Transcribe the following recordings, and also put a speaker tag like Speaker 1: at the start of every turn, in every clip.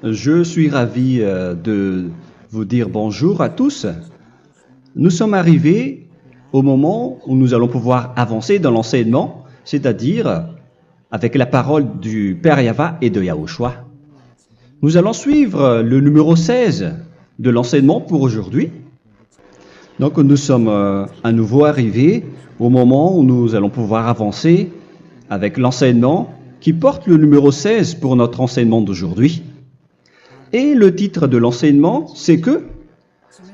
Speaker 1: Je suis ravi de vous dire bonjour à tous. Nous sommes arrivés au moment où nous allons pouvoir avancer dans l'enseignement, c'est-à-dire avec la parole du Père Yava et de Yahushua. Nous allons suivre le numéro 16 de l'enseignement pour aujourd'hui. Donc nous sommes à nouveau arrivés au moment où nous allons pouvoir avancer avec l'enseignement qui porte le numéro 16 pour notre enseignement d'aujourd'hui. Et le titre de l'enseignement, c'est que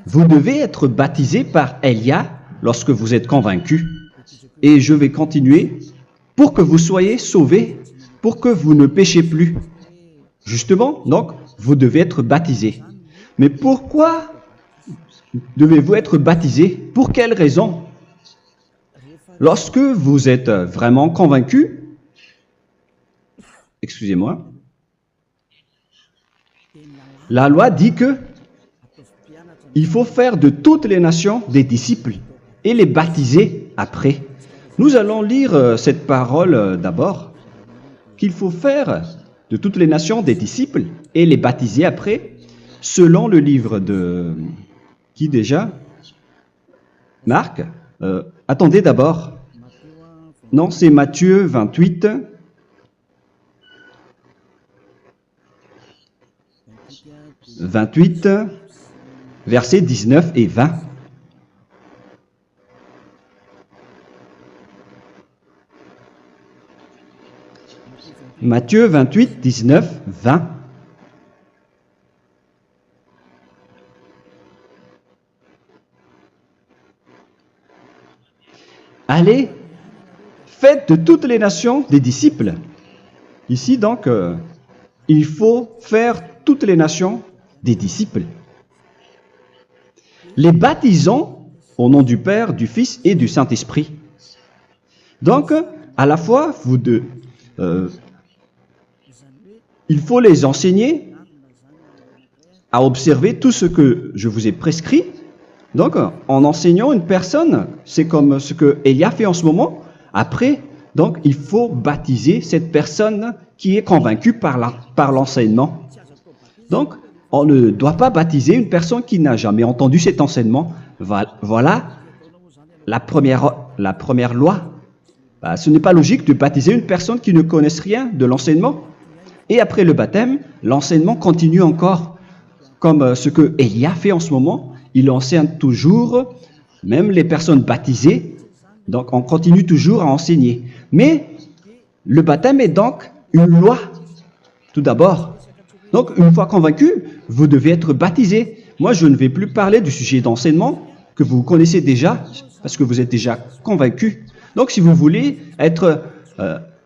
Speaker 1: vous devez être baptisé par Elia lorsque vous êtes convaincu. Et je vais continuer pour que vous soyez sauvés, pour que vous ne péchez plus. Justement, donc, vous devez être baptisé. Mais pourquoi devez-vous être baptisé? Pour quelle raison? Lorsque vous êtes vraiment convaincu, excusez-moi, la loi dit que il faut faire de toutes les nations des disciples et les baptiser après. Nous allons lire cette parole d'abord, qu'il faut faire de toutes les nations des disciples et les baptiser après, selon le livre de... Qui déjà? Marc. Attendez d'abord. Non, c'est Matthieu 28. Versets 19 et 20. Matthieu 28, 19, 20. Allez, faites de toutes les nations des disciples. Ici donc, il faut faire toutes les nations des disciples. Les baptisons au nom du Père, du Fils et du Saint-Esprit. Donc, à la fois, il faut les enseigner à observer tout ce que je vous ai prescrit. Donc, en enseignant une personne, c'est comme ce que Elia fait en ce moment. Après, donc, il faut baptiser cette personne qui est convaincue par l'enseignement. Donc, on ne doit pas baptiser une personne qui n'a jamais entendu cet enseignement. Voilà la première loi. Ce n'est pas logique de baptiser une personne qui ne connaisse rien de l'enseignement. Et après le baptême, l'enseignement continue encore, comme ce que Elia fait en ce moment. Il enseigne toujours, même les personnes baptisées. Donc, on continue toujours à enseigner. Mais le baptême est donc une loi, tout d'abord. Donc, une fois convaincu, vous devez être baptisé. Moi, je ne vais plus parler du sujet d'enseignement que vous connaissez déjà, parce que vous êtes déjà convaincu. Donc, si vous voulez être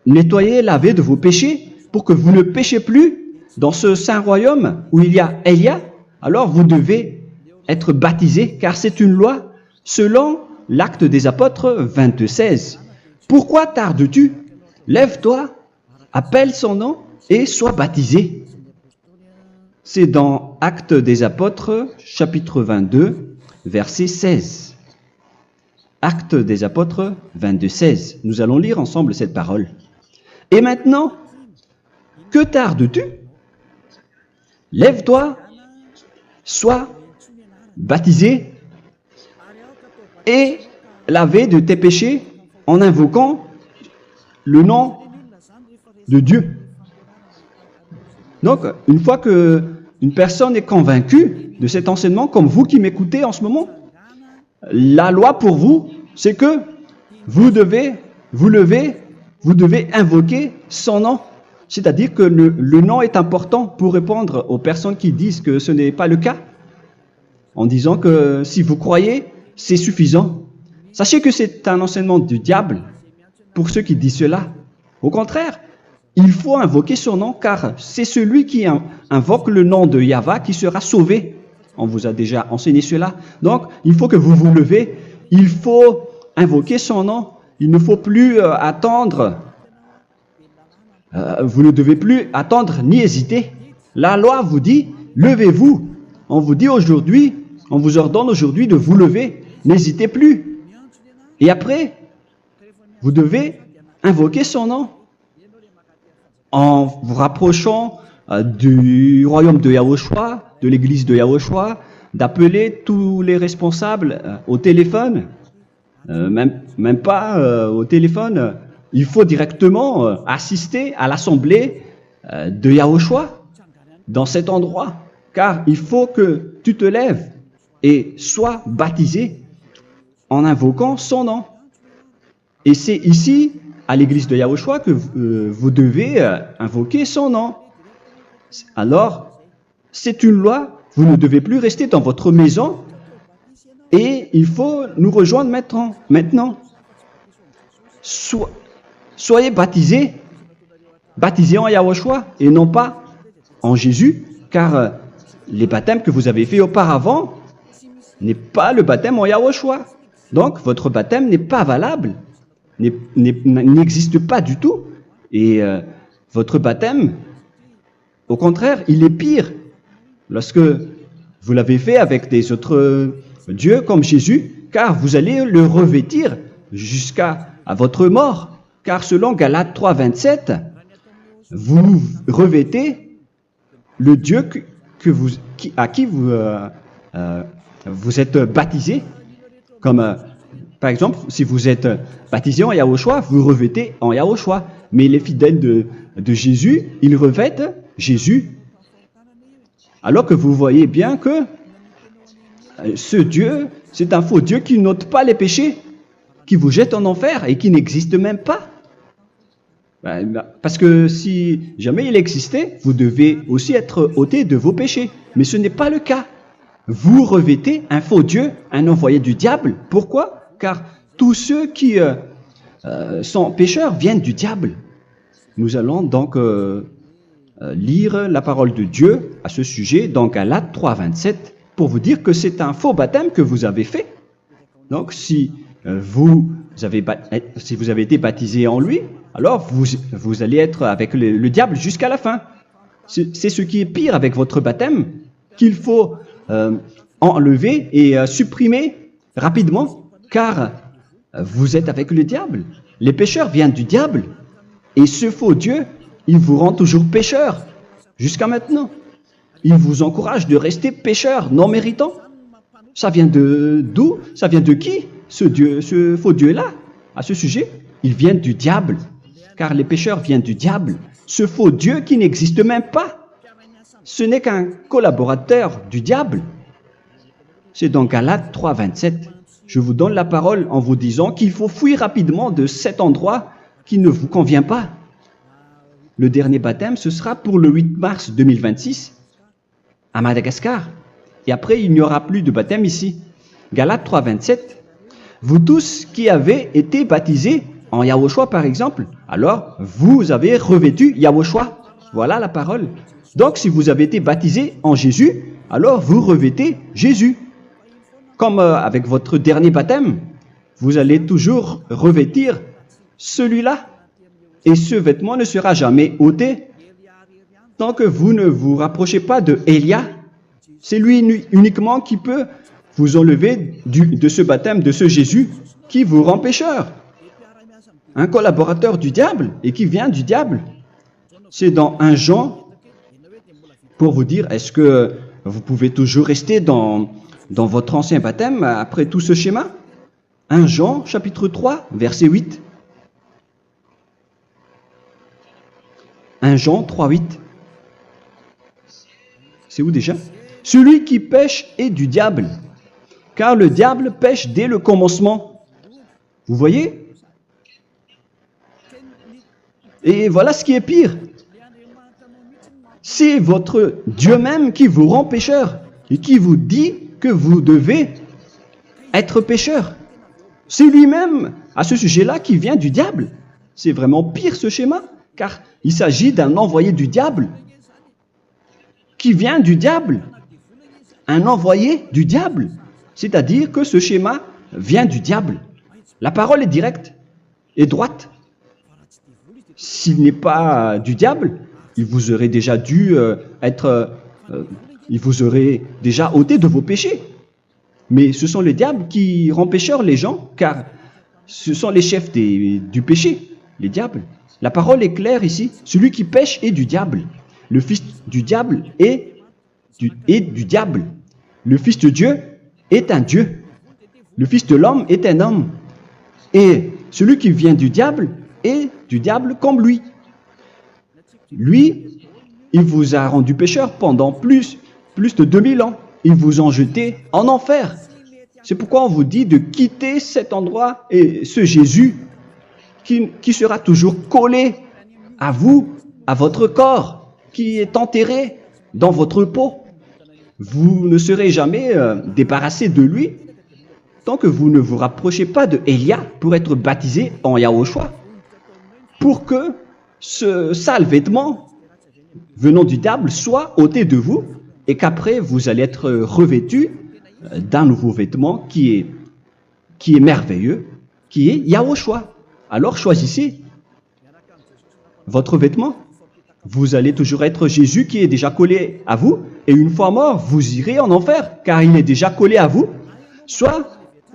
Speaker 1: nettoyé, lavé de vos péchés, pour que vous ne péchez plus dans ce saint royaume où il y a Elia, alors vous devez être baptisé, car c'est une loi selon l'Acte des Apôtres 22:16. Pourquoi tardes-tu? Lève-toi, appelle son nom et sois baptisé. C'est dans Actes des Apôtres, chapitre 22, verset 16. Actes des Apôtres 22:16. Nous allons lire ensemble cette parole. Et maintenant, que tardes-tu? Lève-toi, sois baptisé et lavé de tes péchés en invoquant le nom de Dieu. Donc, une fois qu'une personne est convaincue de cet enseignement, comme vous qui m'écoutez en ce moment, la loi pour vous, c'est que vous devez invoquer son nom. C'est-à-dire que le nom est important pour répondre aux personnes qui disent que ce n'est pas le cas, en disant que si vous croyez, c'est suffisant. Sachez que c'est un enseignement du diable pour ceux qui disent cela. Au contraire, il faut invoquer son nom, car c'est celui qui invoque le nom de Yahva qui sera sauvé. On vous a déjà enseigné cela. Donc, il faut que vous vous levez, il faut invoquer son nom. Il ne faut plus attendre. Vous ne devez plus attendre ni hésiter. La loi vous dit, levez-vous. On vous dit aujourd'hui, on vous ordonne aujourd'hui de vous lever. N'hésitez plus. Et après, vous devez invoquer son nom en vous rapprochant du royaume de Yahushua, de l'église de Yahushua, d'appeler tous les responsables au téléphone, même pas au téléphone. Il faut directement assister à l'assemblée de Yahushua dans cet endroit, car il faut que tu te lèves et sois baptisé en invoquant son nom. Et c'est ici, à l'église de Yahushua, que vous devez invoquer son nom. Alors, c'est une loi, vous ne devez plus rester dans votre maison et il faut nous rejoindre maintenant. Soyez baptisés en Yahushua et non pas en Jésus, car les baptêmes que vous avez faits auparavant n'est pas le baptême en Yahushua. Donc, votre baptême n'est pas valable, n'existe pas du tout. Et votre baptême, au contraire, il est pire lorsque vous l'avez fait avec des autres dieux comme Jésus, car vous allez le revêtir jusqu'à votre mort. Car selon Galates 3, 27, vous revêtez le Dieu à qui vous êtes baptisé. Comme par exemple, si vous êtes baptisé en Yahushua, vous revêtez en Yahushua. Mais les fidèles de Jésus, ils revêtent Jésus. Alors que vous voyez bien que ce Dieu, c'est un faux Dieu qui n'ôte pas les péchés, qui vous jette en enfer et qui n'existe même pas. Parce que si jamais il existait, vous devez aussi être ôté de vos péchés. Mais ce n'est pas le cas. Vous revêtez un faux Dieu, un envoyé du diable. Pourquoi? Car tous ceux qui sont pécheurs viennent du diable. Nous allons donc lire la parole de Dieu à ce sujet dans Galates 3, 27 pour vous dire que c'est un faux baptême que vous avez fait. Donc si vous avez été baptisé en lui, alors vous allez être avec le diable jusqu'à la fin. C'est ce qui est pire avec votre baptême qu'il faut enlever et supprimer rapidement, car vous êtes avec le diable. Les pécheurs viennent du diable, et ce faux Dieu, il vous rend toujours pécheur, jusqu'à maintenant. Il vous encourage de rester pécheur, non méritant. Ça vient d'où? Ça vient de qui, ce faux Dieu-là? À ce sujet, il vient du diable, car les pécheurs viennent du diable. Ce faux Dieu qui n'existe même pas, ce n'est qu'un collaborateur du diable. C'est dans Galates 3, 27. Je vous donne la parole en vous disant qu'il faut fuir rapidement de cet endroit qui ne vous convient pas. Le dernier baptême, ce sera pour le 8 mars 2026 à Madagascar. Et après, il n'y aura plus de baptême ici. Galates 3, 27. Vous tous qui avez été baptisés en Yahushua, par exemple, alors vous avez revêtu Yahushua. Voilà la parole. Donc, si vous avez été baptisé en Jésus, alors vous revêtez Jésus. Comme avec votre dernier baptême, vous allez toujours revêtir celui-là. Et ce vêtement ne sera jamais ôté tant que vous ne vous rapprochez pas de Élia. C'est lui uniquement qui peut vous enlever de ce baptême, de ce Jésus qui vous rend pécheur. Un collaborateur du diable et qui vient du diable. C'est dans 1 Jean, pour vous dire, est-ce que vous pouvez toujours rester dans votre ancien baptême après tout ce schéma? 1 Jean, chapitre 3, verset 8. 1 Jean 3, 8. C'est où déjà? Celui qui pêche est du diable, car le diable pêche dès le commencement. Vous voyez? Et voilà ce qui est pire. C'est votre Dieu même qui vous rend pécheur et qui vous dit que vous devez être pécheur. C'est lui-même, à ce sujet-là, qui vient du diable. C'est vraiment pire ce schéma, car il s'agit d'un envoyé du diable, qui vient du diable. Un envoyé du diable. C'est-à-dire que ce schéma vient du diable. La parole est directe et droite. S'il n'est pas du diable, il vous aurait déjà il vous aurait déjà ôté de vos péchés. Mais ce sont les diables qui rendent pécheurs les gens, car ce sont les chefs du péché, les diables. La parole est claire ici. Celui qui pêche est du diable. le fils du diable est du diable. Le fils de Dieu est un Dieu. Le fils de l'homme est un homme. Et celui qui vient du diable est du diable comme lui. Lui, il vous a rendu pécheur pendant plus de 2000 ans. Il vous a jeté en enfer. C'est pourquoi on vous dit de quitter cet endroit et ce Jésus qui sera toujours collé à vous, à votre corps, qui est enterré dans votre peau. Vous ne serez jamais débarrassé de lui tant que vous ne vous rapprochez pas de Élia pour être baptisé en Yahushua, pour que ce sale vêtement venant du diable soit ôté de vous et qu'après vous allez être revêtu d'un nouveau vêtement qui est merveilleux, qui est Yahushua. Alors choisissez votre vêtement. Vous allez toujours être Jésus qui est déjà collé à vous, et une fois mort, vous irez en enfer, car il est déjà collé à vous. Soit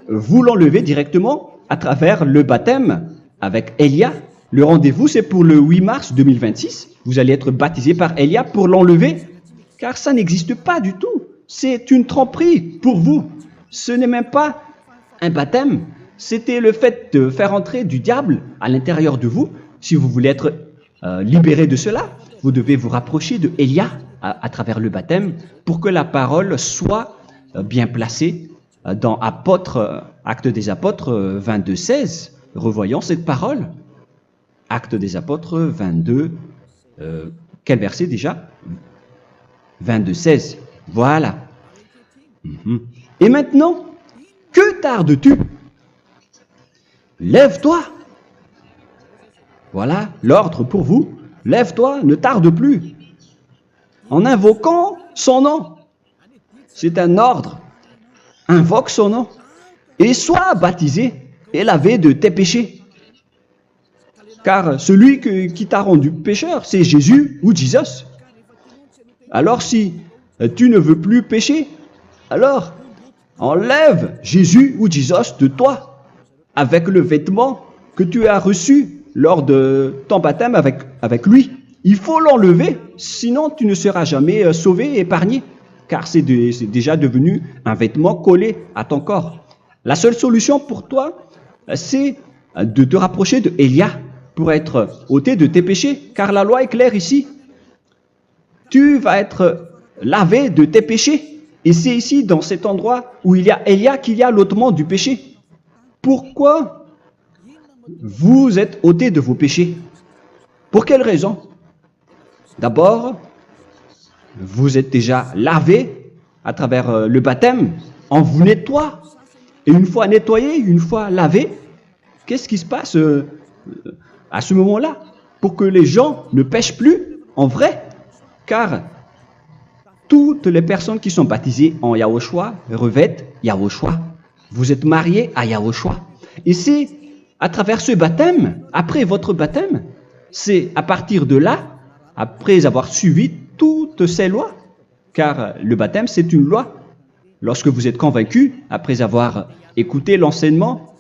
Speaker 1: vous l'enlevez directement à travers le baptême avec Élia. Le rendez-vous, c'est pour le 8 mars 2026. Vous allez être baptisé par Élia pour l'enlever, car ça n'existe pas du tout. C'est une tromperie pour vous. Ce n'est même pas un baptême. C'était le fait de faire entrer du diable à l'intérieur de vous. Si vous voulez être libéré de cela, vous devez vous rapprocher de Élia à travers le baptême pour que la parole soit bien placée dans Actes des Apôtres 22:16. Revoyons cette parole. Actes des Apôtres 22, quel verset déjà? 22:16. Voilà. Et maintenant, que tardes-tu? Lève-toi. Voilà l'ordre pour vous. Lève-toi, ne tarde plus. En invoquant son nom. C'est un ordre. Invoque son nom. Et sois baptisé et lavé de tes péchés. Car celui qui t'a rendu pécheur, c'est Jésus ou Jesus. Alors si tu ne veux plus pécher, alors enlève Jésus ou Jesus de toi avec le vêtement que tu as reçu lors de ton baptême avec lui. Il faut l'enlever, sinon tu ne seras jamais sauvé, épargné, car c'est déjà devenu un vêtement collé à ton corps. La seule solution pour toi, c'est de te rapprocher de Élia pour être ôté de tes péchés, car la loi est claire ici. Tu vas être lavé de tes péchés, et c'est ici, dans cet endroit où il y a Élia, qu'il y a l'ôtement du péché. Pourquoi vous êtes ôté de vos péchés? Pour quelle raison? D'abord, vous êtes déjà lavé à travers le baptême, on vous nettoie. Et une fois nettoyé, une fois lavé, qu'est-ce qui se passe à ce moment-là? Pour que les gens ne pêchent plus en vrai, car toutes les personnes qui sont baptisées en Yahushua revêtent Yahushua. Vous êtes mariés à Yahushua. Et c'est à travers ce baptême, après votre baptême, c'est à partir de là, après avoir suivi toutes ces lois, car le baptême c'est une loi. Lorsque vous êtes convaincu, après avoir écouté l'enseignement,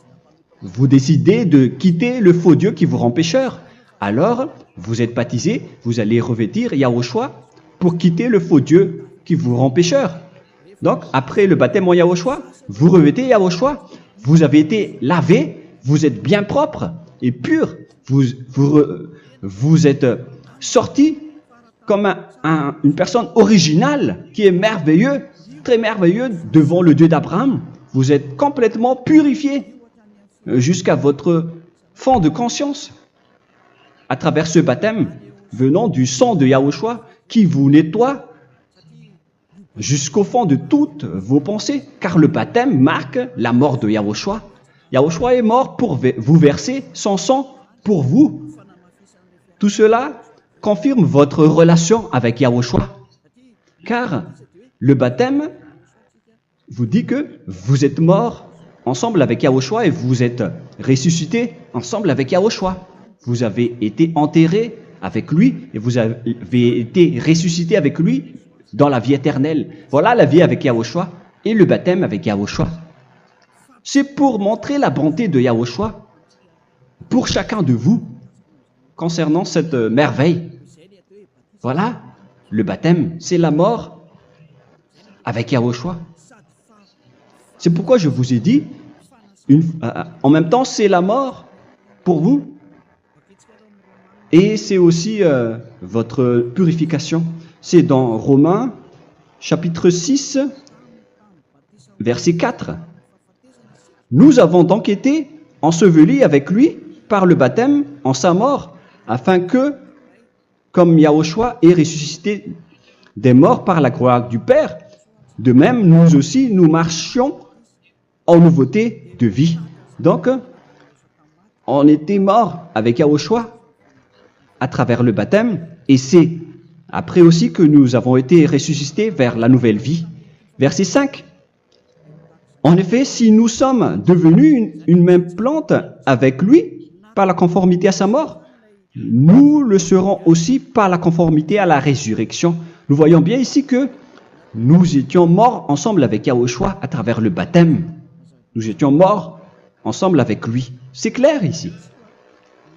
Speaker 1: vous décidez de quitter le faux Dieu qui vous rend pécheur. Alors, vous êtes baptisé, vous allez revêtir Yahushua pour quitter le faux Dieu qui vous rend pécheur. Donc, après le baptême en Yahushua, vous revêtez Yahushua. Vous avez été lavé, vous êtes bien propre et pur. Vous êtes sorti comme une personne originale qui est merveilleux, très merveilleux devant le Dieu d'Abraham. Vous êtes complètement purifié jusqu'à votre fond de conscience à travers ce baptême venant du sang de Yahushua qui vous nettoie jusqu'au fond de toutes vos pensées, car le baptême marque la mort de Yahushua. Yahushua est mort pour vous verser son sang pour vous. Tout cela confirme votre relation avec Yahushua, car le baptême vous dit que vous êtes mort ensemble avec Yahushua et vous êtes ressuscité ensemble avec Yahushua. Vous avez été enterré avec lui et vous avez été ressuscité avec lui dans la vie éternelle. Voilà la vie avec Yahushua et le baptême avec Yahushua. C'est pour montrer la bonté de Yahushua pour chacun de vous concernant cette merveille. Voilà le baptême, c'est la mort avec Yahushua. C'est pourquoi je vous ai dit, en même temps, c'est la mort pour vous. Et c'est aussi votre purification. C'est dans Romains, chapitre 6, verset 4. Nous avons donc été ensevelis avec lui par le baptême en sa mort, afin que, comme Yahushua est ressuscité des morts par la gloire du Père, de même, nous aussi, nous marchions en nouveauté de vie. Donc, on était morts avec Yahushua à travers le baptême, et c'est après aussi que nous avons été ressuscités vers la nouvelle vie. Verset 5. En effet, si nous sommes devenus une même plante avec lui par la conformité à sa mort, nous le serons aussi par la conformité à la résurrection. Nous voyons bien ici que nous étions morts ensemble avec Yahushua à travers le baptême. Nous étions morts ensemble avec lui. C'est clair ici.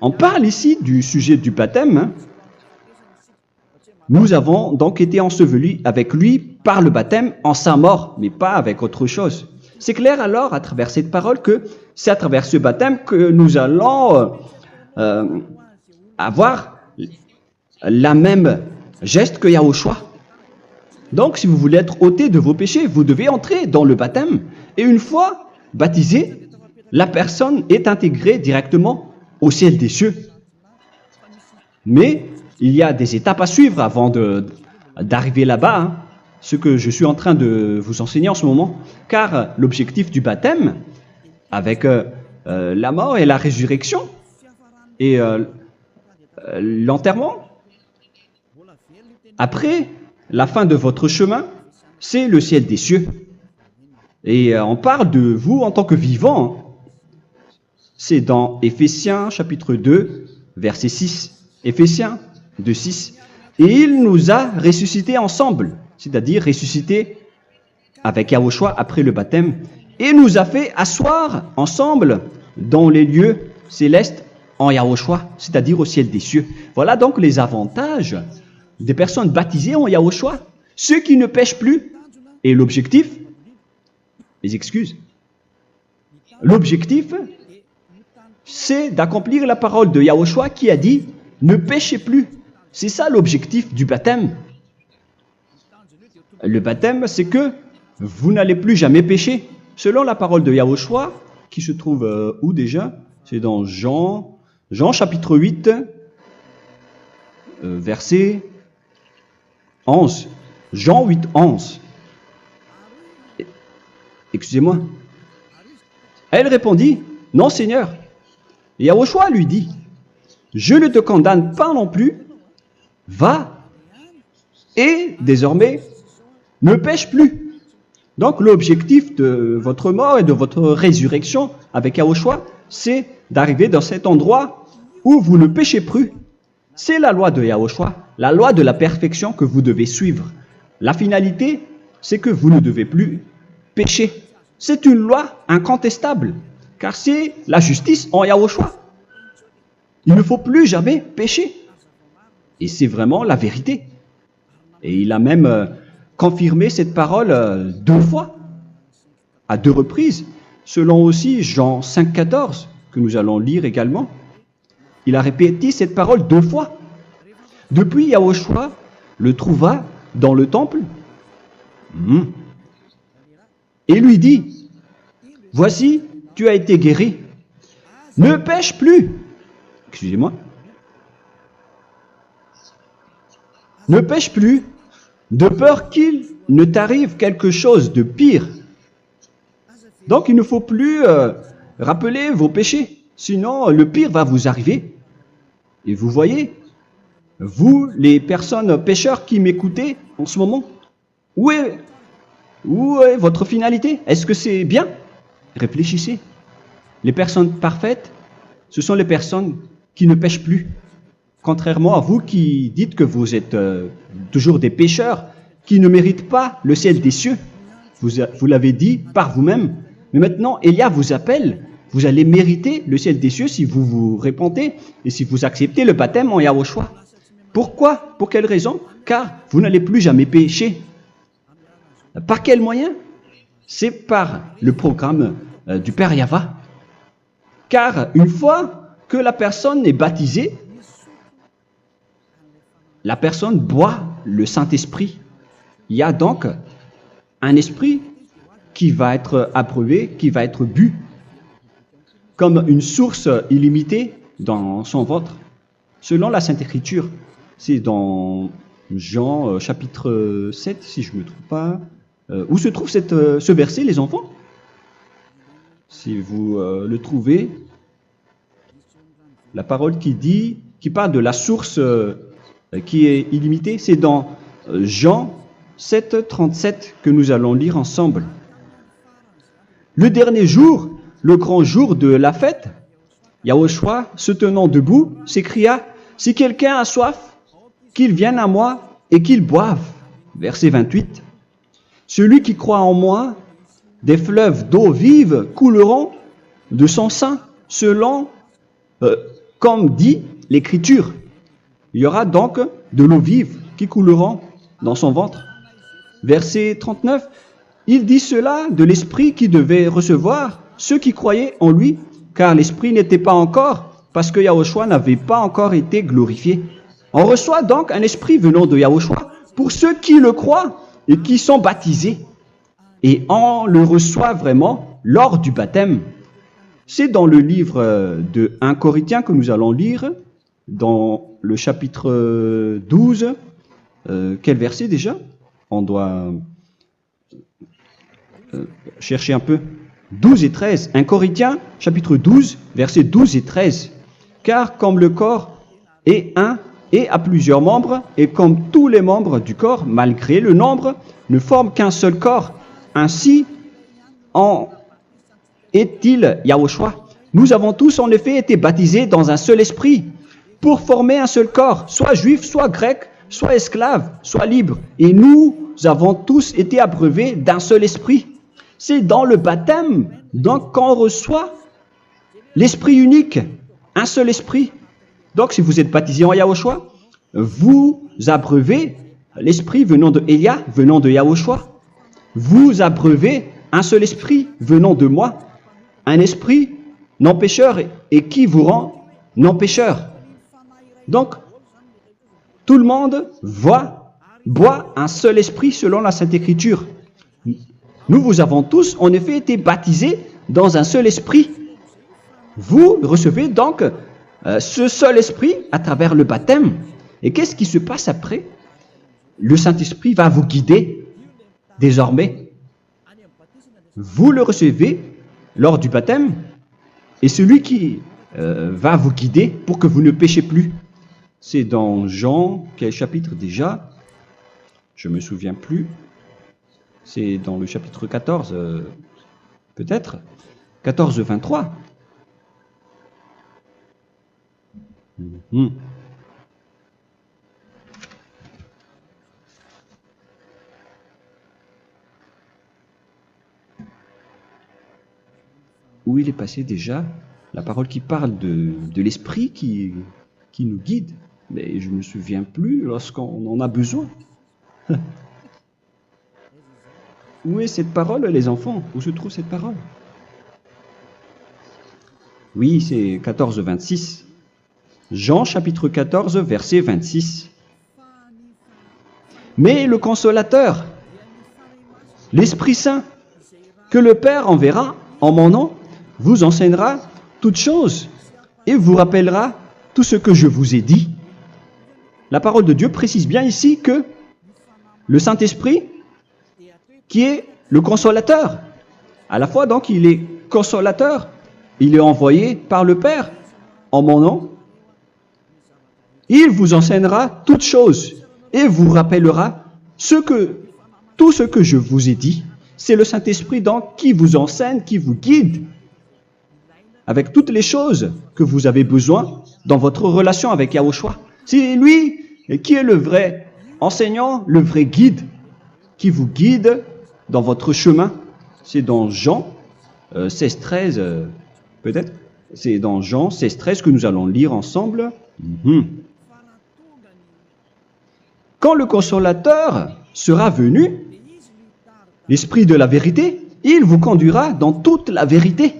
Speaker 1: On parle ici du sujet du baptême. Nous avons donc été ensevelis avec lui par le baptême en sa mort, mais pas avec autre chose. C'est clair alors à travers cette parole que c'est à travers ce baptême que nous allons avoir la même geste que Yahushua. Donc si vous voulez être ôté de vos péchés, vous devez entrer dans le baptême. Et une fois baptisé, la personne est intégrée directement au ciel des cieux. Mais il y a des étapes à suivre avant d'arriver là-bas, ce que je suis en train de vous enseigner en ce moment, car l'objectif du baptême, avec la mort et la résurrection, et l'enterrement, après la fin de votre chemin, c'est le ciel des cieux. Et on parle de vous en tant que vivant. C'est dans Éphésiens chapitre 2, verset 6. Éphésiens 2, 6. Et il nous a ressuscités ensemble, c'est-à-dire ressuscités avec Yahushua après le baptême, et nous a fait asseoir ensemble dans les lieux célestes en Yahushua, c'est-à-dire au ciel des cieux. Voilà donc les avantages des personnes baptisées en Yahushua, ceux qui ne pêchent plus. Et l'objectif, les excuses, l'objectif, c'est d'accomplir la parole de Yahushua qui a dit « Ne péchez plus ». C'est ça l'objectif du baptême. Le baptême, c'est que vous n'allez plus jamais pécher. Selon la parole de Yahushua, qui se trouve où déjà? C'est dans Jean chapitre 8, verset 11. Jean 8, 11. Excusez-moi. Elle répondit, « Non, Seigneur. » Et Yahushua lui dit, « Je ne te condamne pas non plus. Va et désormais ne pêche plus. » Donc l'objectif de votre mort et de votre résurrection avec Yahushua, c'est d'arriver dans cet endroit où vous ne péchez plus. C'est la loi de Yahushua, la loi de la perfection que vous devez suivre. La finalité, c'est que vous ne devez plus pécher. C'est une loi incontestable, car c'est la justice en Yahushua. Il ne faut plus jamais pécher. Et c'est vraiment la vérité. Et il a même confirmé cette parole 2 fois, à 2 reprises, selon aussi Jean 5, 14, que nous allons lire également. Il a répété cette parole 2 fois. Depuis, Yahushua le trouva dans le temple et lui dit, « Voici, tu as été guéri. Ne pêche plus. » Excusez-moi. Ne pêche plus, de peur qu'il ne t'arrive quelque chose de pire. Donc, il ne faut plus rappeler vos péchés, sinon le pire va vous arriver. Et vous voyez, vous, les personnes pécheurs qui m'écoutez en ce moment, où est votre finalité? Est-ce que c'est bien? Réfléchissez. Les personnes parfaites, ce sont les personnes qui ne pêchent plus. Contrairement à vous qui dites que vous êtes toujours des pécheurs, qui ne méritent pas le ciel des cieux. Vous l'avez dit par vous-même. Mais maintenant, Élia vous appelle. Vous allez mériter le ciel des cieux si vous vous repentez et si vous acceptez le baptême en Yahushua. Pourquoi? Pour quelle raison? car vous n'allez plus jamais pécher. Par quel moyen? C'est par le programme du Père Yahva. Car une fois que la personne est baptisée, la personne boit le Saint-Esprit. Il y a donc un esprit qui va être approuvé, qui va être bu, comme une source illimitée dans son ventre, selon la Sainte Écriture. C'est dans Jean chapitre 7, si je ne me trompe pas. Où se trouve ce verset, les enfants? Si vous le trouvez, la parole qui parle de la source qui est illimitée, c'est dans Jean 7, 37 que nous allons lire ensemble. Le dernier jour, le grand jour de la fête, Yahushua, se tenant debout, s'écria, « Si quelqu'un a soif, qu'il vienne à moi et qu'il boive. » Verset 28. « Celui qui croit en moi, des fleuves d'eau vive couleront de son sein, selon, comme dit l'Écriture. » Il y aura donc de l'eau vive qui couleront dans son ventre. Verset 39. Il dit cela de l'Esprit qui devait recevoir ceux qui croyaient en lui, car l'Esprit n'était pas encore, parce que Yahushua n'avait pas encore été glorifié. On reçoit donc un Esprit venant de Yahushua pour ceux qui le croient et qui sont baptisés. Et on le reçoit vraiment lors du baptême. C'est dans le livre de 1 Corinthiens que nous allons lire, dans le chapitre 12. Quel verset déjà? On doit chercher un peu. 12 et 13. 1 Corinthiens, chapitre 12, versets 12 et 13. Car comme le corps est un et a plusieurs membres, et comme tous les membres du corps, malgré le nombre, ne forment qu'un seul corps, ainsi en est-il Yahushua. Nous avons tous en effet été baptisés dans un seul esprit, pour former un seul corps, soit juif, soit grec, soit esclave, soit libre. Et nous avons tous été abreuvés d'un seul esprit. C'est dans le baptême, donc, qu'on reçoit l'esprit unique, un seul esprit. Donc, si vous êtes baptisé en Yahushua, vous abreuvez l'esprit venant de Elia, venant de Yahushua. Vous abreuvez un seul esprit venant de moi, un esprit non pécheur et qui vous rend non pécheur. Donc, tout le monde boit un seul esprit selon la Sainte Écriture. Nous avons tous en effet été baptisés dans un seul esprit. Vous recevez donc ce seul esprit à travers le baptême. Et qu'est-ce qui se passe après? Le Saint-Esprit va vous guider désormais. Vous le recevez lors du baptême et celui qui va vous guider pour que vous ne péchez plus. C'est dans Jean, quel chapitre déjà? Je ne me souviens plus. C'est dans le chapitre 14, peut-être. 14, 23. Où il est passé déjà? La parole qui parle de l'esprit qui nous guide. Mais je ne me souviens plus lorsqu'on en a besoin. Où est cette parole, les enfants? Où se trouve cette parole? Oui, c'est 14, 26. Jean, chapitre 14, verset 26. Mais le Consolateur, l'Esprit Saint, que le Père enverra en mon nom, vous enseignera toutes choses et vous rappellera tout ce que je vous ai dit. La parole de Dieu précise bien ici que le Saint-Esprit, qui est le consolateur, à la fois donc il est consolateur, il est envoyé par le Père en mon nom, il vous enseignera toutes choses et vous rappellera tout ce que je vous ai dit. C'est le Saint-Esprit donc qui vous enseigne, qui vous guide avec toutes les choses que vous avez besoin dans votre relation avec Yahushua. C'est lui qui est le vrai enseignant, le vrai guide, qui vous guide dans votre chemin. C'est dans Jean 16, 13, peut-être. C'est dans Jean 16, 13 que nous allons lire ensemble. Quand le consolateur sera venu, l'Esprit de la vérité, il vous conduira dans toute la vérité.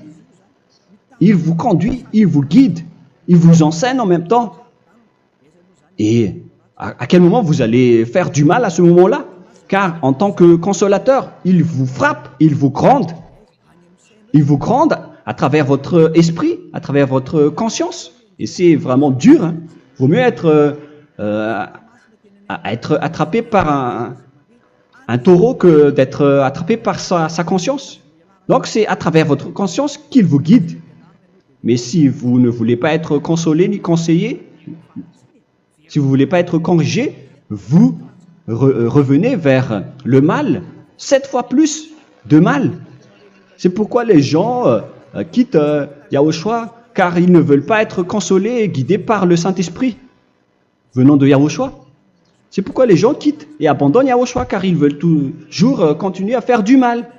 Speaker 1: Il vous conduit, il vous guide, il vous enseigne en même temps. Et à quel moment vous allez faire du mal à ce moment-là? Car en tant que consolateur, il vous frappe, il vous gronde. Il vous gronde à travers votre esprit, à travers votre conscience. Et c'est vraiment dur. Hein. Il vaut mieux être attrapé par un taureau que d'être attrapé par sa conscience. Donc c'est à travers votre conscience qu'il vous guide. Mais si vous ne voulez pas être consolé ni conseillé, si vous ne voulez pas être corrigé, vous revenez vers le mal, 7 fois plus de mal. C'est pourquoi les gens quittent Yahushua, car ils ne veulent pas être consolés et guidés par le Saint-Esprit venant de Yahushua. C'est pourquoi les gens quittent et abandonnent Yahushua, car ils veulent toujours continuer à faire du mal.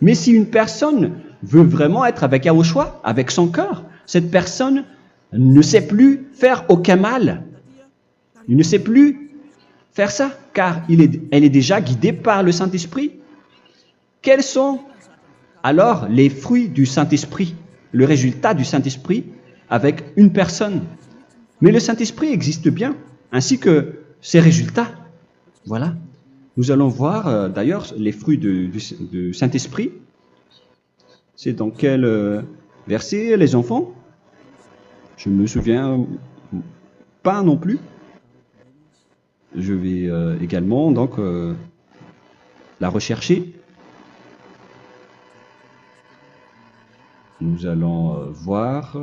Speaker 1: Mais si une personne veut vraiment être avec Yahushua, avec son cœur, cette personne ne sait plus faire aucun mal. Il ne sait plus faire ça, car elle est déjà guidée par le Saint-Esprit. Quels sont alors les fruits du Saint-Esprit, le résultat du Saint-Esprit avec une personne? Mais le Saint-Esprit existe bien, ainsi que ses résultats. Voilà. Nous allons voir d'ailleurs les fruits du Saint-Esprit. C'est dans quel verset, les enfants? Je ne me souviens pas non plus. Je vais également donc la rechercher. Nous allons voir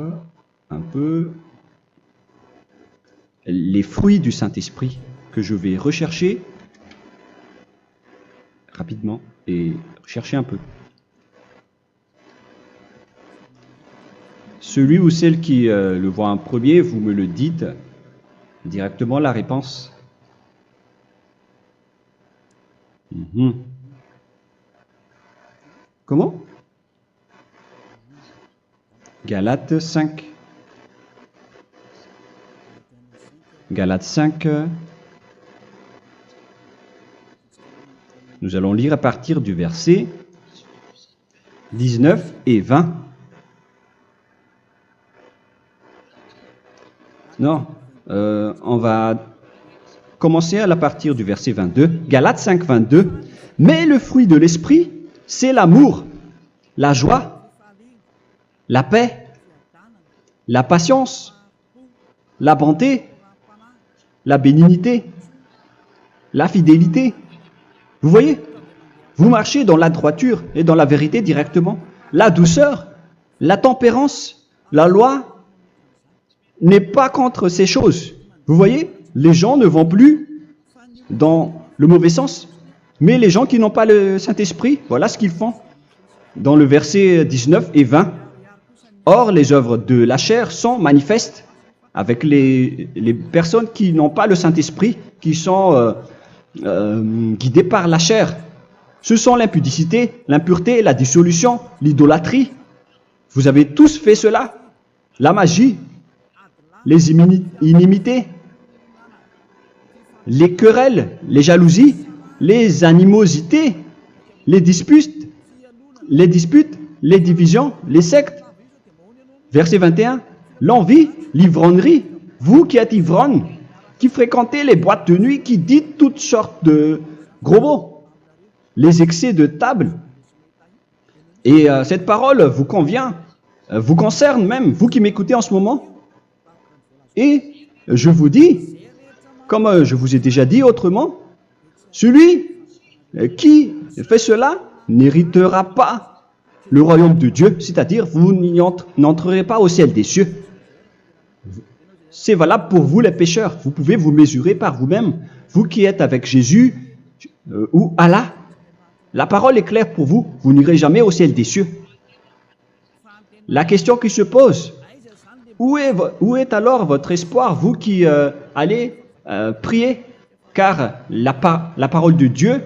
Speaker 1: un peu les fruits du Saint-Esprit que je vais rechercher rapidement et chercher un peu. Celui ou celle qui le voit en premier, vous me le dites directement la réponse. Comment? Galates 5. Galates 5. Nous allons lire à partir du verset 19 et 20. Non, on va commencer à partir du verset 22. Galates 5, 22. Mais le fruit de l'esprit, c'est l'amour, la joie, la paix, la patience, la bonté, la bénignité, la fidélité. Vous voyez, vous marchez dans la droiture et dans la vérité directement. La douceur, la tempérance, la loi n'est pas contre ces choses. Vous voyez, les gens ne vont plus dans le mauvais sens. Mais les gens qui n'ont pas le Saint-Esprit, voilà ce qu'ils font. Dans le verset 19 et 20. Or, les œuvres de la chair sont manifestes avec les personnes qui n'ont pas le Saint-Esprit, qui sont guidées par la chair. Ce sont l'impudicité, l'impureté, la dissolution, l'idolâtrie. Vous avez tous fait cela. La magie, les inimités, les querelles, les jalousies, les animosités, les disputes, les divisions, les sectes. Verset 21, l'envie, l'ivrognerie, vous qui êtes ivrognes, qui fréquentez les boîtes de nuit, qui dites toutes sortes de gros mots, les excès de table. Et cette parole vous convient, vous concerne même, vous qui m'écoutez en ce moment. Et je vous dis, comme je vous ai déjà dit autrement, celui qui fait cela n'héritera pas le royaume de Dieu, c'est-à-dire vous n'entrerez pas au ciel des cieux. C'est valable pour vous les pécheurs. Vous pouvez vous mesurer par vous-même, vous qui êtes avec Jésus ou Allah. La parole est claire pour vous, vous n'irez jamais au ciel des cieux. La question qui se pose, où est alors votre espoir, vous qui allez prier? Car la parole de Dieu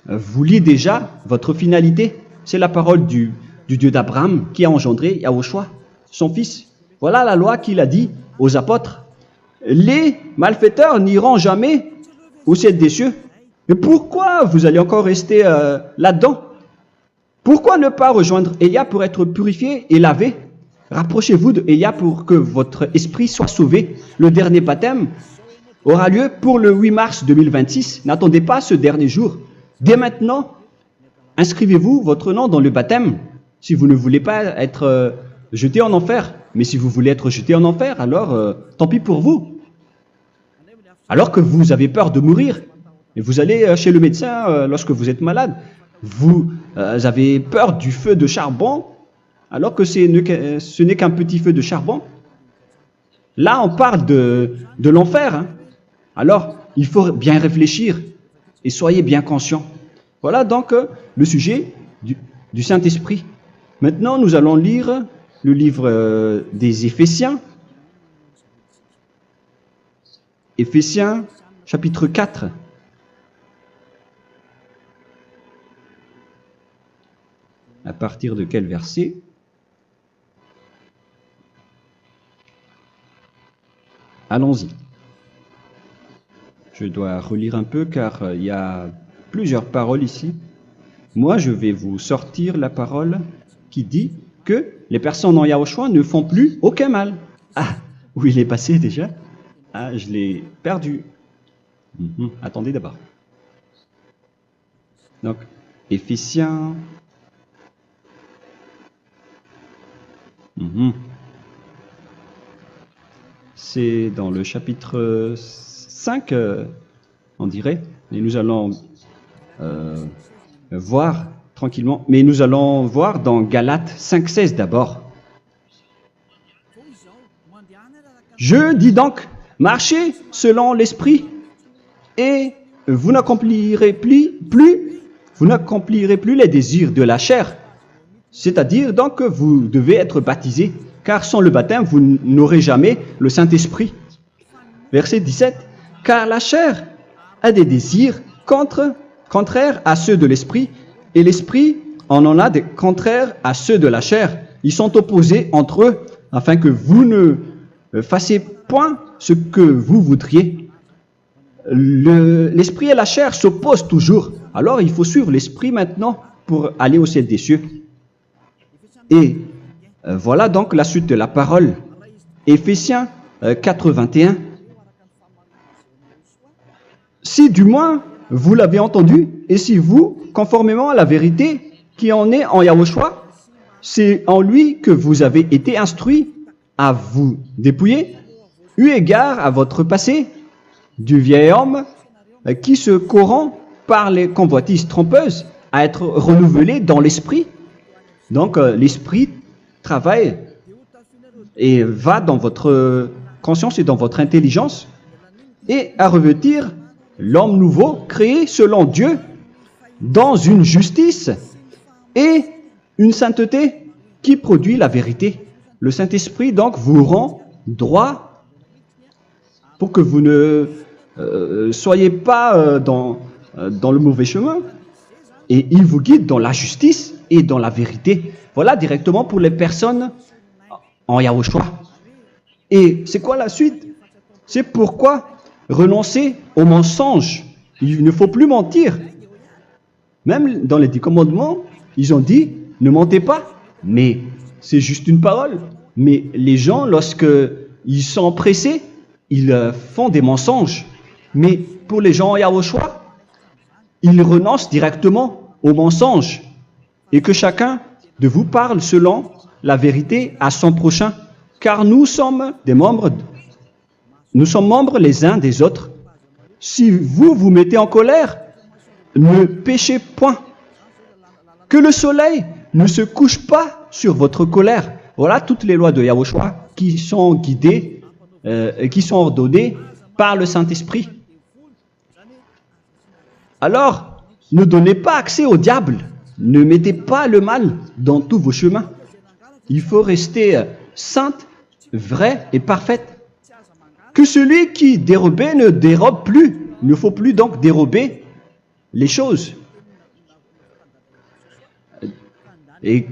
Speaker 1: vous lit déjà votre finalité. C'est la parole du Dieu d'Abraham qui a engendré Yahushua, son fils. Voilà la loi qu'il a dit aux apôtres. Les malfaiteurs n'iront jamais au ciel des cieux. Mais pourquoi vous allez encore rester là-dedans? Pourquoi ne pas rejoindre Élia pour être purifié et lavé? Rapprochez-vous de Élia pour que votre esprit soit sauvé. Le dernier baptême aura lieu pour le 8 mars 2026. N'attendez pas ce dernier jour. Dès maintenant, inscrivez-vous votre nom dans le baptême si vous ne voulez pas être jeté en enfer. Mais si vous voulez être jeté en enfer, alors tant pis pour vous. Alors que vous avez peur de mourir, et vous allez chez le médecin lorsque vous êtes malade, vous avez peur du feu de charbon, alors que ce n'est qu'un petit feu de charbon. Là, on parle de l'enfer. Hein. Alors, il faut bien réfléchir et soyez bien conscients. Voilà donc le sujet du Saint-Esprit. Maintenant, nous allons lire le livre des Éphésiens. Éphésiens, chapitre 4. À partir de quel verset? Allons-y. Je dois relire un peu car il y a plusieurs paroles ici. Moi, je vais vous sortir la parole qui dit que les personnes en Yahushua ne font plus aucun mal. Ah, où il est passé déjà? Ah, je l'ai perdu. Attendez d'abord. Donc, Éphésiens. C'est dans le chapitre 5, on dirait. Et nous allons voir tranquillement. Mais nous allons voir dans Galates 5,16 d'abord. Je dis donc, marchez selon l'esprit et vous n'accomplirez plus les désirs de la chair. C'est-à-dire donc que vous devez être baptisé, car sans le baptême, vous n'aurez jamais le Saint-Esprit. Verset 17. Car la chair a des désirs contraires à ceux de l'esprit, et l'esprit en a des contraires à ceux de la chair. Ils sont opposés entre eux, afin que vous ne fassiez point ce que vous voudriez. L'esprit et la chair s'opposent toujours. Alors il faut suivre l'esprit maintenant pour aller au ciel des cieux. Et voilà donc la suite de la parole. Éphésiens 4:21. Si du moins vous l'avez entendu, et si vous, conformément à la vérité qui en est en Yahushua, c'est en lui que vous avez été instruits à vous dépouiller, eu égard à votre passé, du vieil homme qui se corrompt par les convoitises trompeuses, à être renouvelé dans l'esprit. Donc l'esprit travaille et va dans votre conscience et dans votre intelligence et à revêtir l'homme nouveau créé selon Dieu dans une justice et une sainteté qui produit la vérité. Le Saint-Esprit donc vous rend droit pour que vous ne soyez pas dans le mauvais chemin et il vous guide dans la justice et dans la vérité. Voilà directement pour les personnes en Yahushua. Et c'est quoi la suite? C'est pourquoi renoncer au mensonge. Il ne faut plus mentir. Même dans les 10 commandements, ils ont dit ne mentez pas. Mais c'est juste une parole. Mais les gens, lorsqu'ils sont pressés, ils font des mensonges. Mais pour les gens en Yahushua, ils renoncent directement au mensonge. Et que chacun de vous parle selon la vérité à son prochain, car nous sommes membres les uns des autres. Si vous vous mettez en colère, ne péchez point. Que le soleil ne se couche pas sur votre colère. Voilà toutes les lois de Yahushua qui sont guidées, qui sont ordonnées par le Saint-Esprit. Alors, ne donnez pas accès au diable. Ne mettez pas le mal dans tous vos chemins. Il faut rester sainte, vraie et parfaite. Que celui qui dérobait ne dérobe plus. Il ne faut plus donc dérober les choses. Et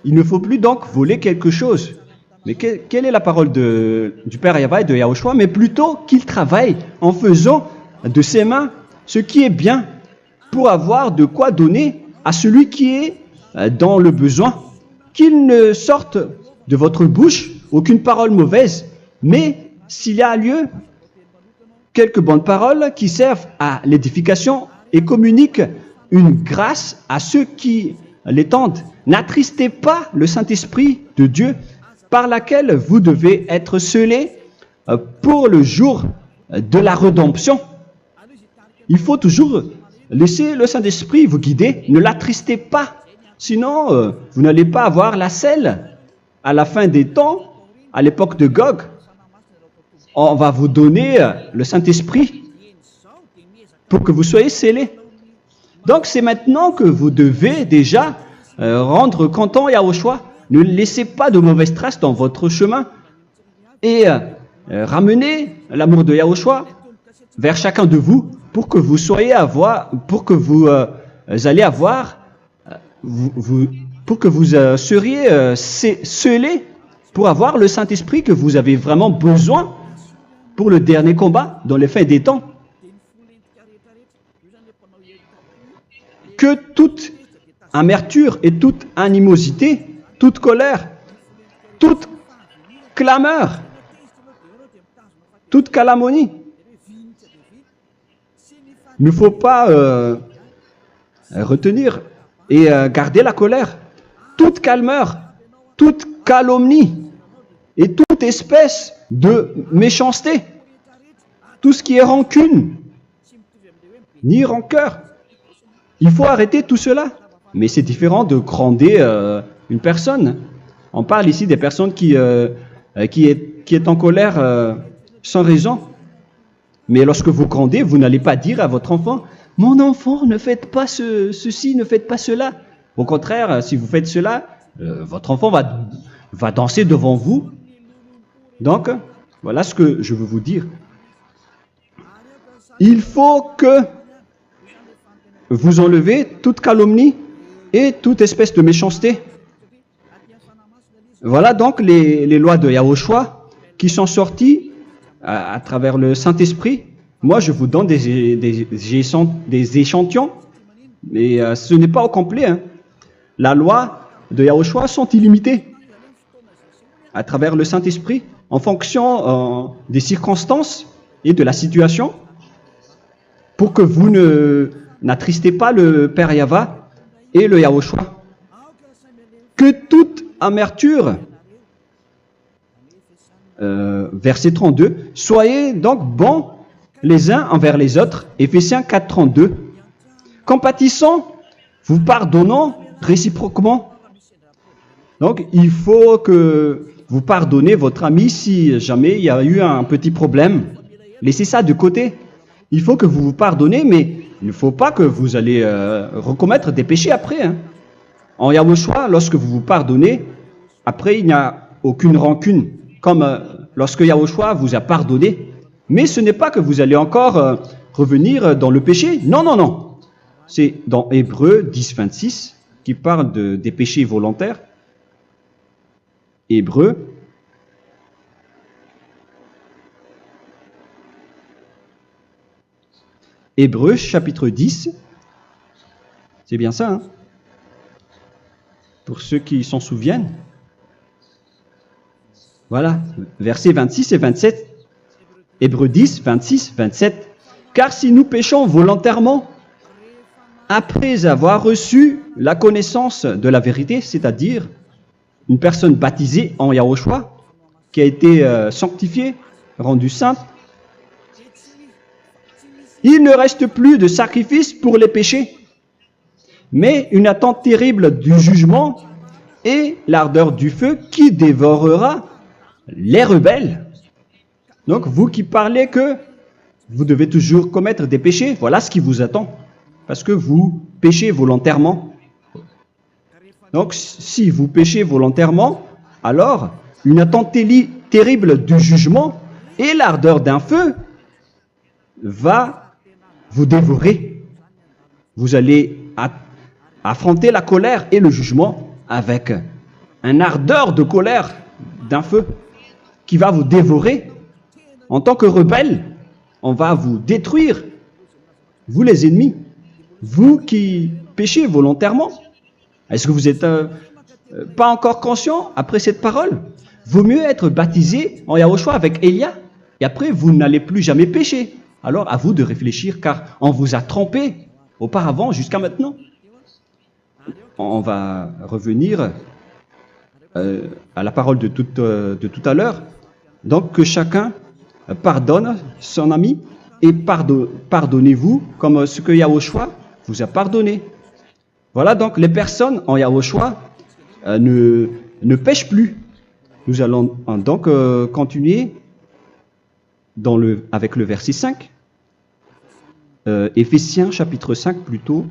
Speaker 1: il ne faut plus donc voler quelque chose. Mais quelle est la parole du Père Yahweh et de Yahushua? Mais plutôt qu'il travaille en faisant de ses mains ce qui est bien pour avoir de quoi donner à celui qui est dans le besoin. Qu'il ne sorte de votre bouche aucune parole mauvaise, mais s'il y a lieu, quelques bonnes paroles qui servent à l'édification et communiquent une grâce à ceux qui l'étendent. N'attristez pas le Saint-Esprit de Dieu par laquelle vous devez être scellés pour le jour de la rédemption. Il faut toujours laisser le Saint-Esprit vous guider, ne l'attristez pas, sinon vous n'allez pas avoir la selle. À la fin des temps, à l'époque de Gog, on va vous donner le Saint-Esprit pour que vous soyez scellés. Donc c'est maintenant que vous devez déjà rendre content Yahushua. Ne laissez pas de mauvaises traces dans votre chemin et ramenez l'amour de Yahushua vers chacun de vous pour que vous soyez seriez scellés pour avoir le Saint-Esprit que vous avez vraiment besoin pour le dernier combat dans les fins des temps. Que toute amertume et toute animosité, toute colère, toute clameur, toute calomnie, il ne faut pas retenir et garder la colère. Toute calmeur, toute calomnie et toute espèce de méchanceté, tout ce qui est rancune, ni rancœur. Il faut arrêter tout cela. Mais c'est différent de gronder une personne. On parle ici des personnes qui est en colère sans raison. Mais lorsque vous grondez, vous n'allez pas dire à votre enfant « Mon enfant, ne faites pas ceci, ne faites pas cela ». Au contraire, si vous faites cela, votre enfant va danser devant vous. Donc, voilà ce que je veux vous dire. Il faut que vous enlevez toute calomnie et toute espèce de méchanceté. Voilà donc les lois de Yahushua qui sont sorties à travers le Saint-Esprit. Moi, je vous donne des échantillons, mais ce n'est pas au complet. Hein. La loi de Yahushua sont illimitées à travers le Saint-Esprit en fonction des circonstances et de la situation pour que vous n'attristez pas le Père Yahva et le Yahushua. Que toute amertume, verset 32, soyez donc bons les uns envers les autres, Éphésiens 4, 32, compatissant, vous pardonnant réciproquement. Donc, il faut que vous pardonnez votre ami si jamais il y a eu un petit problème. Laissez ça de côté. Il faut que vous vous pardonnez, mais il ne faut pas que vous allez recommettre des péchés après. Hein. En Yahushua, lorsque vous vous pardonnez, après il n'y a aucune rancune, comme lorsque Yahushua vous a pardonné. Mais ce n'est pas que vous allez encore revenir dans le péché. Non, non, non. C'est dans Hébreux 10, 26 qui parle des péchés volontaires. Hébreux. Hébreux chapitre 10. C'est bien ça, hein? Pour ceux qui s'en souviennent. Voilà, versets 26 et 27. Hébreux 10, 26, 27. Car si nous péchons volontairement, après avoir reçu la connaissance de la vérité, c'est-à-dire une personne baptisée en Yahushua, qui a été sanctifiée, rendue sainte, il ne reste plus de sacrifice pour les péchés, mais une attente terrible du jugement et l'ardeur du feu qui dévorera les rebelles. Donc, vous qui parlez que vous devez toujours commettre des péchés, voilà ce qui vous attend, parce que vous péchez volontairement. Donc, si vous péchez volontairement, alors une attente terrible du jugement et l'ardeur d'un feu va vous dévorer. Vous allez affronter la colère et le jugement avec un ardeur de colère d'un feu qui va vous dévorer en tant que rebelle. on va vous détruire, vous les ennemis, vous qui péchez volontairement. Est-ce que vous n'êtes pas encore conscient après cette parole? Vaut mieux être baptisé en Yahushua avec Elia, et après vous n'allez plus jamais pécher. Alors à vous de réfléchir, car on vous a trompé auparavant jusqu'à maintenant. On va revenir à la parole de tout à l'heure. Donc que chacun pardonne son ami et pardonnez-vous comme ce que Yahushua vous a pardonné. Voilà donc les personnes en Yahushua ne pêchent plus. Nous allons donc continuer avec le verset 5. Éphésiens chapitre 5 plutôt.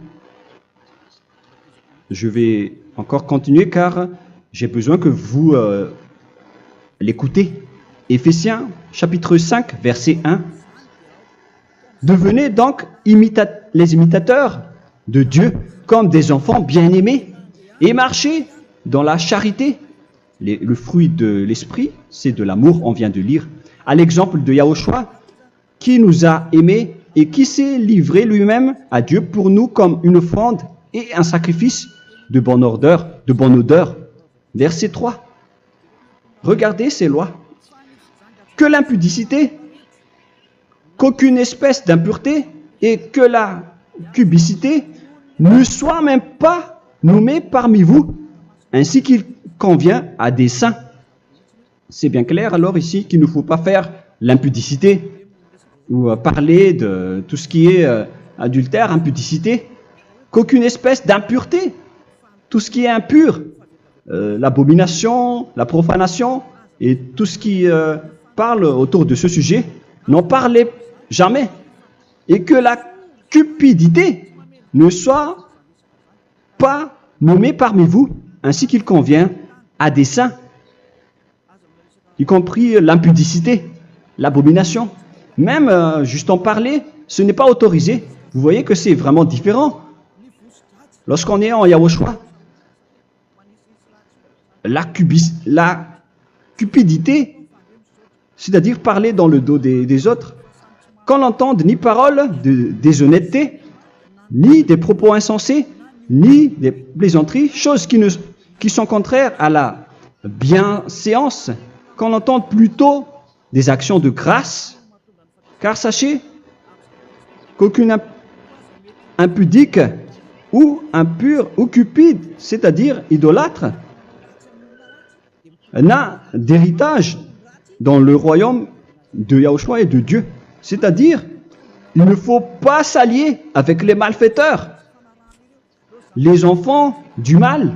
Speaker 1: Je vais encore continuer car j'ai besoin que vous l'écoutez. Éphésiens chapitre 5 verset 1. Devenez donc les imitateurs de Dieu comme des enfants bien-aimés et marchez dans la charité. Le fruit de l'esprit, c'est de l'amour, on vient de lire, à l'exemple de Yahushua qui nous a aimés et qui s'est livré lui-même à Dieu pour nous comme une offrande et un sacrifice de bonne odeur. Verset 3. Regardez ces lois. Que l'impudicité, qu'aucune espèce d'impureté et que la cubicité ne soit même pas nommée parmi vous, ainsi qu'il convient à des saints. C'est bien clair alors ici qu'il ne faut pas faire l'impudicité ou parler de tout ce qui est adultère, impudicité, qu'aucune espèce d'impureté, tout ce qui est impur, l'abomination, la profanation et tout ce qui parle autour de ce sujet, n'en parlez jamais. Et que la cupidité ne soit pas nommée parmi vous, ainsi qu'il convient à des saints, y compris l'impudicité, l'abomination. Même juste en parler, ce n'est pas autorisé. Vous voyez que c'est vraiment différent. Lorsqu'on est en Yahushua, la cupidité, c'est-à-dire parler dans le dos des autres, qu'on n'entende ni parole de déshonnêteté, ni des propos insensés, ni des plaisanteries, choses qui sont contraires à la bienséance, qu'on entende plutôt des actions de grâce, car sachez qu'aucune impudique ou impure ou cupide, c'est-à-dire idolâtre, n'a d'héritage dans le royaume de Yahushua et de Dieu. C'est-à-dire, il ne faut pas s'allier avec les malfaiteurs. Les enfants du mal,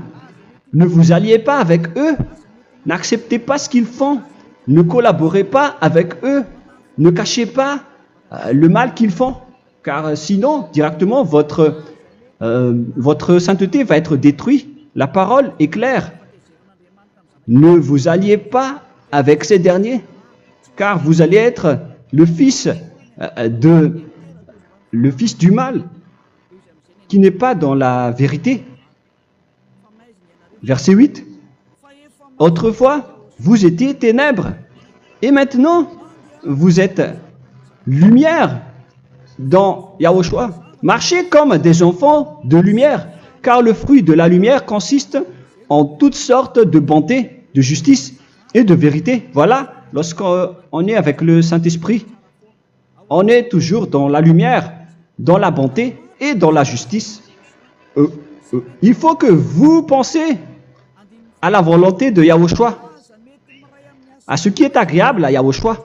Speaker 1: ne vous alliez pas avec eux. N'acceptez pas ce qu'ils font. Ne collaborez pas avec eux. Ne cachez pas le mal qu'ils font. Car sinon, directement, votre sainteté va être détruite. La parole est claire. Ne vous alliez pas avec ces derniers, car vous allez être le fils du mal, qui n'est pas dans la vérité. Verset 8. Autrefois, vous étiez ténèbres, et maintenant, vous êtes lumière dans Yahushua. Marchez comme des enfants de lumière, car le fruit de la lumière consiste en toutes sortes de bonté, de justice et de vérité. Voilà, lorsqu'on est avec le Saint-Esprit, on est toujours dans la lumière, dans la bonté et dans la justice. Il faut que vous pensiez à la volonté de Yahushua, à ce qui est agréable à Yahushua.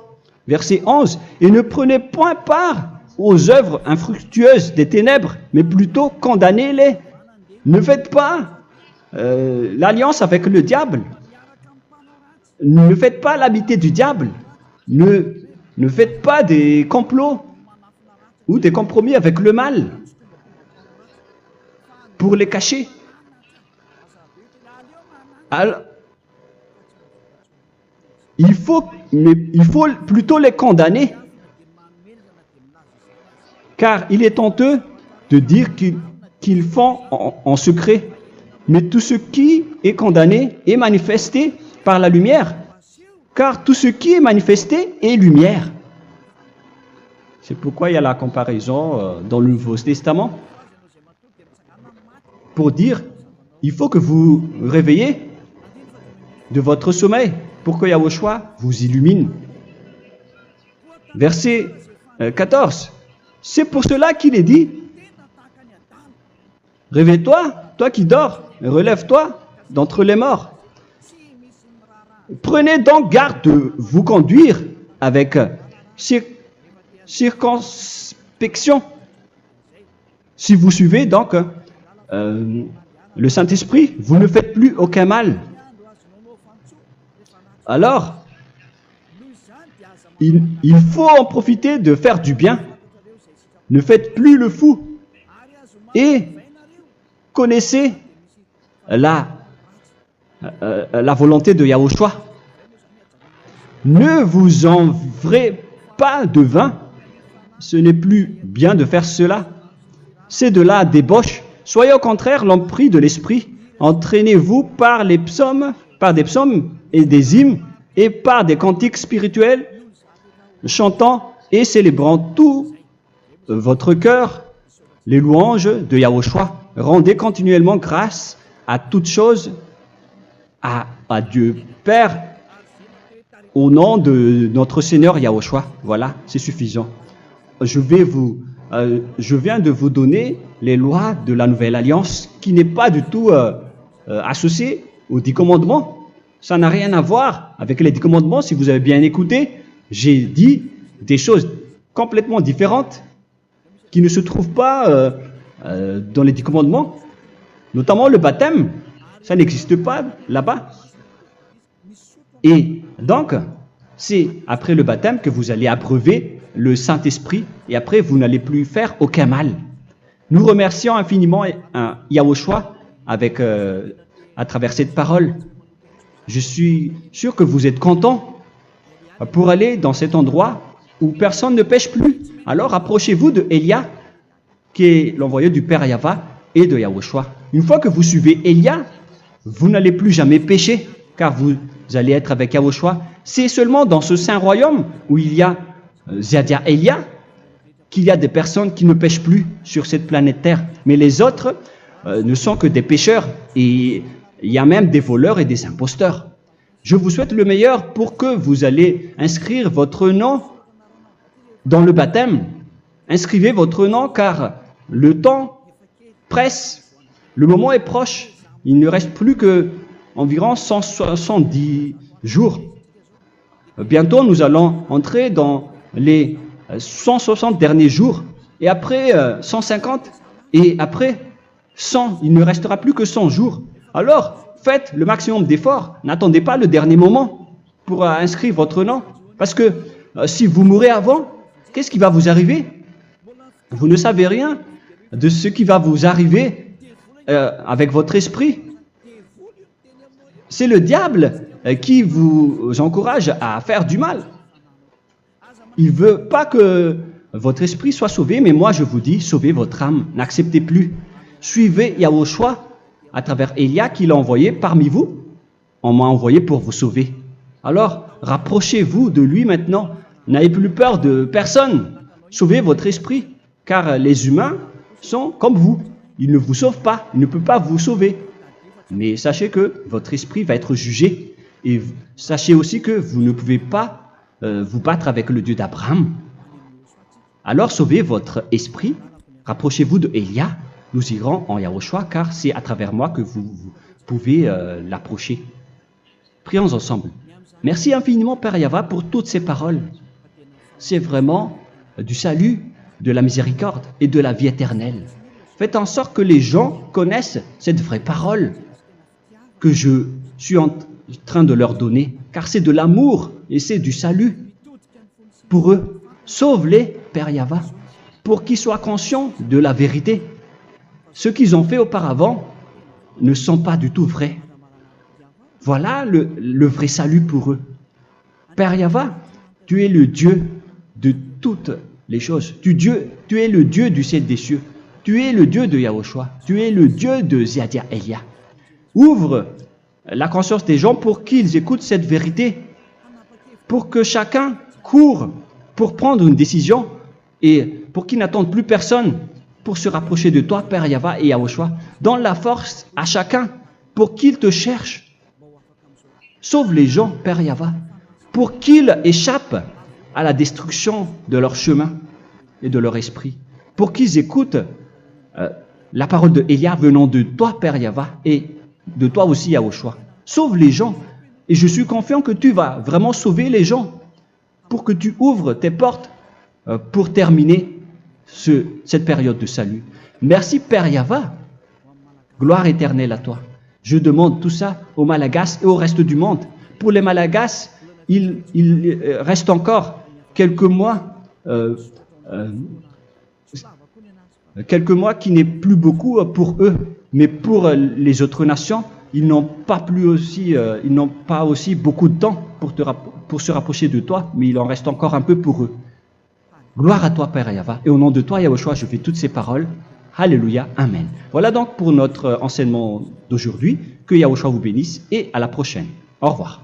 Speaker 1: Verset 11. Et ne prenez point part aux œuvres infructueuses des ténèbres, mais plutôt condamnez-les. Ne faites pas l'alliance avec le diable. Ne faites pas l'amitié du diable. Ne faites pas des complots ou des compromis avec le mal pour les cacher. Alors, il faut plutôt les condamner, car il est honteux de dire qu'ils font en secret. Mais tout ce qui est condamné est manifesté par la lumière, car tout ce qui est manifesté est lumière. C'est pourquoi il y a la comparaison dans le Nouveau Testament pour dire il faut que vous réveillez de votre sommeil pour que Yahushua vous illumine. Verset 14. C'est pour cela qu'il est dit réveille-toi, toi qui dors, relève-toi d'entre les morts. Prenez donc garde de vous conduire avec circonspection. Si vous suivez donc le Saint-Esprit, vous ne faites plus aucun mal. Alors, il faut en profiter de faire du bien. Ne faites plus le fou. Et connaissez la volonté de Yahushua. Ne vous envrez pas de vin. Ce n'est plus bien de faire cela. C'est de la débauche. Soyez au contraire l'empris de l'esprit. Entraînez-vous par des psaumes et des hymnes et par des cantiques spirituels, chantant et célébrant tout votre cœur les louanges de Yahushua. Rendez continuellement grâce à toutes choses à Dieu Père au nom de notre Seigneur Yahushua. Voilà, c'est suffisant. Je viens de vous donner les lois de la Nouvelle Alliance qui n'est pas du tout associée aux 10 commandements. Ça n'a rien à voir avec les 10 commandements. Si vous avez bien écouté, j'ai dit des choses complètement différentes qui ne se trouvent pas dans les 10 commandements. Notamment le baptême, ça n'existe pas là-bas. Et donc, c'est après le baptême que vous allez abreuver le Saint-Esprit et après vous n'allez plus faire aucun mal. Nous remercions infiniment Yahushua à travers cette parole. Je suis sûr que vous êtes contents pour aller dans cet endroit où personne ne pêche plus. Alors approchez-vous de Élia, qui est l'envoyé du Père Yahva et de Yahushua. Une fois que vous suivez Élia, vous n'allez plus jamais pécher, car vous allez être avec Yahushua. C'est seulement dans ce saint royaume où il y a Ziadia Elia qu'il y a des personnes qui ne pêchent plus sur cette planète Terre. Mais les autres ne sont que des pécheurs et il y a même des voleurs et des imposteurs. Je vous souhaite le meilleur pour que vous allez inscrire votre nom dans le baptême. Inscrivez votre nom car le temps presse, le moment est proche. Il ne reste plus que environ 170 jours. Bientôt, nous allons entrer dans les 160 derniers jours, et après 150, et après 100, il ne restera plus que 100 jours. Alors, faites le maximum d'efforts, n'attendez pas le dernier moment pour inscrire votre nom, parce que si vous mourrez avant, qu'est-ce qui va vous arriver? Vous ne savez rien de ce qui va vous arriver avec votre esprit. C'est le diable qui vous encourage à faire du mal. Il ne veut pas que votre esprit soit sauvé, mais moi je vous dis, sauvez votre âme, n'acceptez plus. Suivez Yahushua à travers Élia qu'il a envoyé parmi vous. On m'a envoyé pour vous sauver. Alors, rapprochez-vous de lui maintenant. N'ayez plus peur de personne. Sauvez votre esprit, car les humains sont comme vous. Ils ne vous sauvent pas, ils ne peuvent pas vous sauver. Mais sachez que votre esprit va être jugé. Et sachez aussi que vous ne pouvez pas vous battre avec le Dieu d'Abraham. Alors sauvez votre esprit, rapprochez-vous de Élia, nous irons en Yahushua, car c'est à travers moi que vous pouvez l'approcher. Prions ensemble. Merci infiniment Père Yahva pour toutes ces paroles. C'est vraiment du salut, de la miséricorde et de la vie éternelle. Faites en sorte que les gens connaissent cette vraie parole que je suis en train de leur donner, car c'est de l'amour et c'est du salut pour eux. Sauve-les, Père Yahva, pour qu'ils soient conscients de la vérité. Ce qu'ils ont fait auparavant ne sont pas du tout vrais. Voilà le vrai salut pour eux. Père Yahva, tu es le Dieu de toutes les choses. Tu es le Dieu du ciel des cieux. Tu es le Dieu de Yahushua. Tu es le Dieu de Ziadia Elia. Ouvre la conscience des gens pour qu'ils écoutent cette vérité, pour que chacun court pour prendre une décision et pour qu'ils n'attendent plus personne pour se rapprocher de toi, Père Yahweh et Yahushua. Donne la force à chacun pour qu'ils te cherchent. Sauve les gens, Père Yahweh, pour qu'ils échappent à la destruction de leur chemin et de leur esprit, pour qu'ils écoutent la parole de Elia venant de toi, Père Yahweh, et de toi aussi, Yahushua. Sauve les gens, et je suis confiant que tu vas vraiment sauver les gens, pour que tu ouvres tes portes pour terminer cette période de salut. Merci, Père Yahweh. Gloire éternelle à toi. Je demande tout ça aux Malagasy et au reste du monde. Pour les Malagasy, il reste encore quelques mois qui n'est plus beaucoup pour eux, mais pour les autres nations, ils n'ont pas aussi beaucoup de temps pour se rapprocher de toi, mais il en reste encore un peu pour eux. Gloire à toi, Père Yahweh, et au nom de toi, Yahushua, je fais toutes ces paroles. Alléluia, Amen. Voilà donc pour notre enseignement d'aujourd'hui. Que Yahushua vous bénisse et à la prochaine. Au revoir.